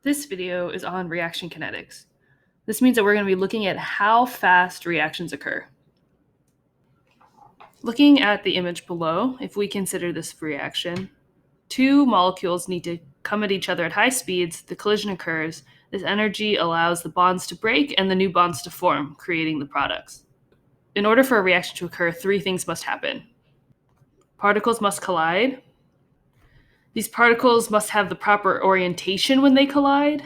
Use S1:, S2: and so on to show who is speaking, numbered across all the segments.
S1: This video is on reaction kinetics. This means that we're going to be looking at how fast reactions occur. Looking at the image below, if we consider this reaction, two molecules need to come at each other at high speeds, the collision occurs, this energy allows the bonds to break and the new bonds to form, creating the products. In order for a reaction to occur, three things must happen. Particles must collide. These particles must have the proper orientation when they collide.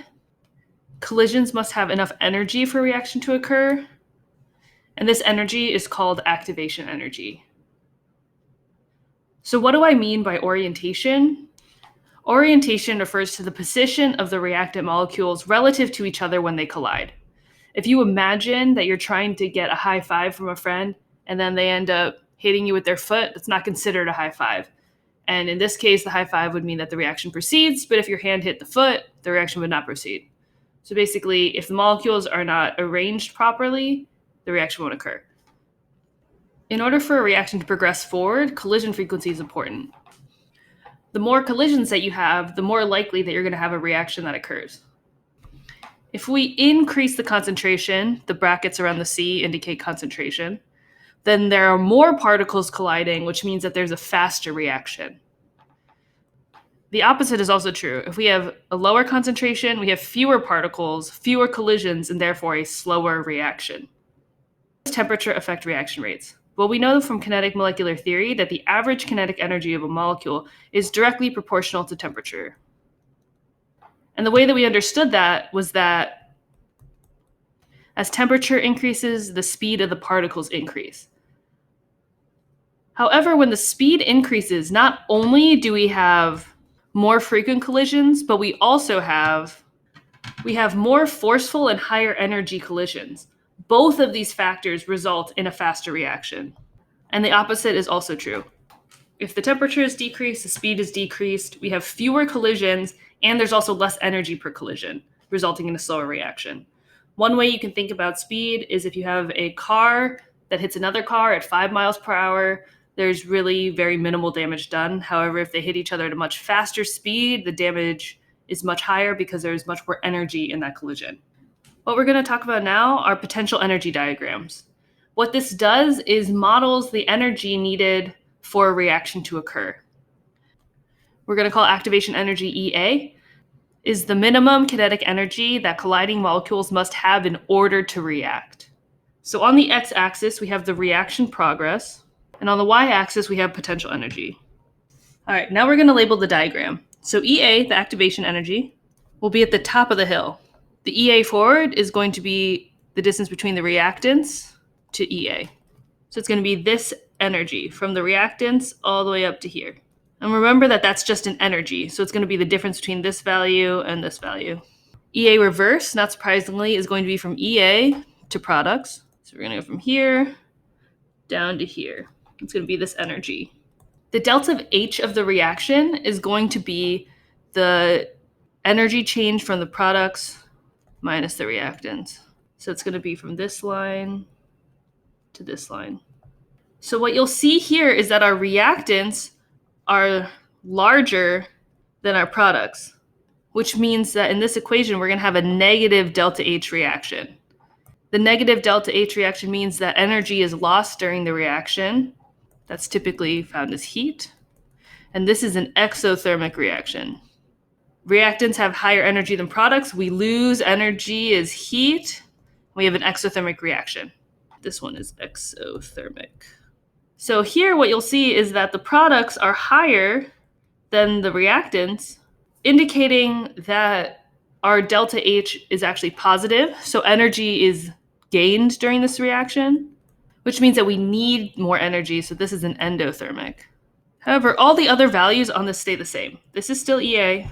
S1: Collisions must have enough energy for a reaction to occur. And this energy is called activation energy. So what do I mean by orientation? Orientation refers to the position of the reactant molecules relative to each other when they collide. If you imagine that you're trying to get a high five from a friend and then they end up hitting you with their foot, that's not considered a high five. And in this case, the high five would mean that the reaction proceeds, but if your hand hit the foot, the reaction would not proceed. So basically, if the molecules are not arranged properly, the reaction won't occur. In order for a reaction to progress forward, collision frequency is important. The more collisions that you have, the more likely that you're going to have a reaction that occurs. If we increase the concentration, the brackets around the C indicate concentration, then there are more particles colliding, which means that there's a faster reaction. The opposite is also true. If we have a lower concentration, we have fewer particles, fewer collisions, and therefore a slower reaction. Does temperature affect reaction rates? Well, we know from kinetic molecular theory that the average kinetic energy of a molecule is directly proportional to temperature. And the way that we understood that was that as temperature increases, the speed of the particles increase. However, when the speed increases, not only do we have more frequent collisions, but we also have more forceful and higher energy collisions. Both of these factors result in a faster reaction. And the opposite is also true. If the temperature is decreased, the speed is decreased, we have fewer collisions, and there's also less energy per collision, resulting in a slower reaction. One way you can think about speed is if you have a car that hits another car at 5 miles per hour, there's really very minimal damage done. However, if they hit each other at a much faster speed, the damage is much higher because there's much more energy in that collision. What we're going to talk about now are potential energy diagrams. What this does is models the energy needed for a reaction to occur. We're going to call activation energy EA, is the minimum kinetic energy that colliding molecules must have in order to react. So on the x-axis, we have the reaction progress, and on the y-axis, we have potential energy. All right, now we're going to label the diagram. So EA, the activation energy, will be at the top of the hill. The EA forward is going to be the distance between the reactants to EA. So it's going to be this energy from the reactants all the way up to here. And remember that that's just an energy, so it's going to be the difference between this value and this value. EA reverse, not surprisingly, is going to be from EA to products. So we're going to go from here down to here. It's going to be this energy. The delta of H of the reaction is going to be the energy change from the products minus the reactants. So it's going to be from this line to this line. So what you'll see here is that our reactants are larger than our products, which means that in this equation, we're going to have a negative delta H reaction. The negative delta H reaction means that energy is lost during the reaction. That's typically found as heat. And this is an exothermic reaction. Reactants have higher energy than products. We lose energy as heat. We have an exothermic reaction. This one is exothermic. So here what you'll see is that the products are higher than the reactants, indicating that our delta H is actually positive. So energy is gained during this reaction, which means that we need more energy. So this is an endothermic. However, all the other values on this stay the same. This is still EA.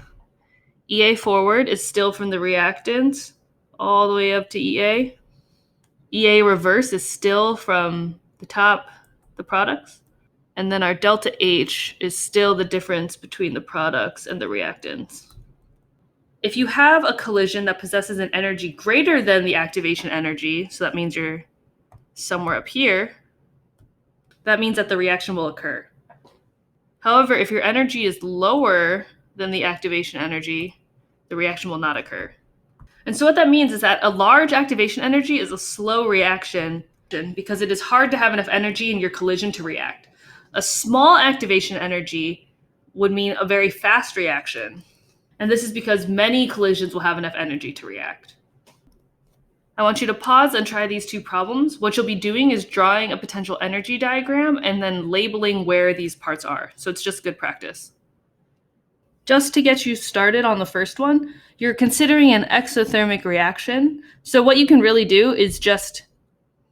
S1: EA forward is still from the reactants all the way up to EA. EA reverse is still from the top, the products. And then our delta H is still the difference between the products and the reactants. If you have a collision that possesses an energy greater than the activation energy, so that means you're somewhere up here, that means that the reaction will occur. However, if your energy is lower than the activation energy, the reaction will not occur. And so what that means is that a large activation energy is a slow reaction because it is hard to have enough energy in your collision to react. A small activation energy would mean a very fast reaction. And this is because many collisions will have enough energy to react. I want you to pause and try these two problems. What you'll be doing is drawing a potential energy diagram and then labeling where these parts are. So it's just good practice. Just to get you started on the first one, you're considering an exothermic reaction. So what you can really do is just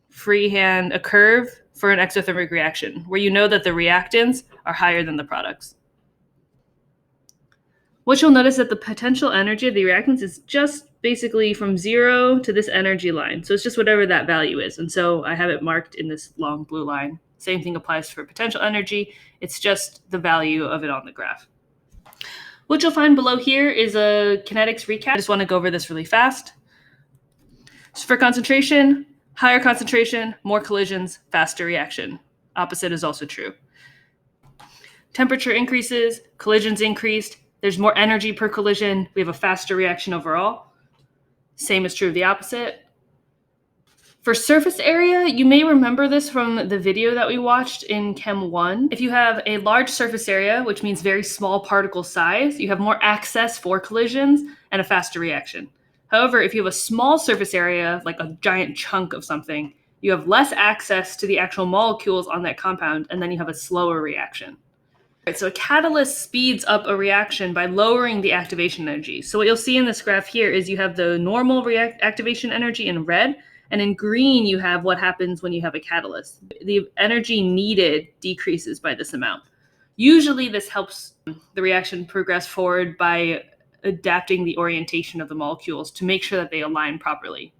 S1: freehand a curve for an exothermic reaction, where you know that the reactants are higher than the products. What you'll notice that the potential energy of the reactants is just basically from 0 to this energy line. So it's just whatever that value is. And so I have it marked in this long blue line. Same thing applies for potential energy. It's just the value of it on the graph. What you'll find below here is a kinetics recap. I just want to go over this really fast. So for concentration, higher concentration, more collisions, faster reaction. Opposite is also true. Temperature increases, collisions increased, there's more energy per collision, we have a faster reaction overall. Same is true of the opposite. For surface area, you may remember this from the video that we watched in Chem 1. If you have a large surface area, which means very small particle size, you have more access for collisions and a faster reaction. However, if you have a small surface area, like a giant chunk of something, you have less access to the actual molecules on that compound, and then you have a slower reaction. Right, so a catalyst speeds up a reaction by lowering the activation energy. So what you'll see in this graph here is you have the normal activation energy in red, and in green you have what happens when you have a catalyst. The energy needed decreases by this amount. Usually this helps the reaction progress forward by adapting the orientation of the molecules to make sure that they align properly.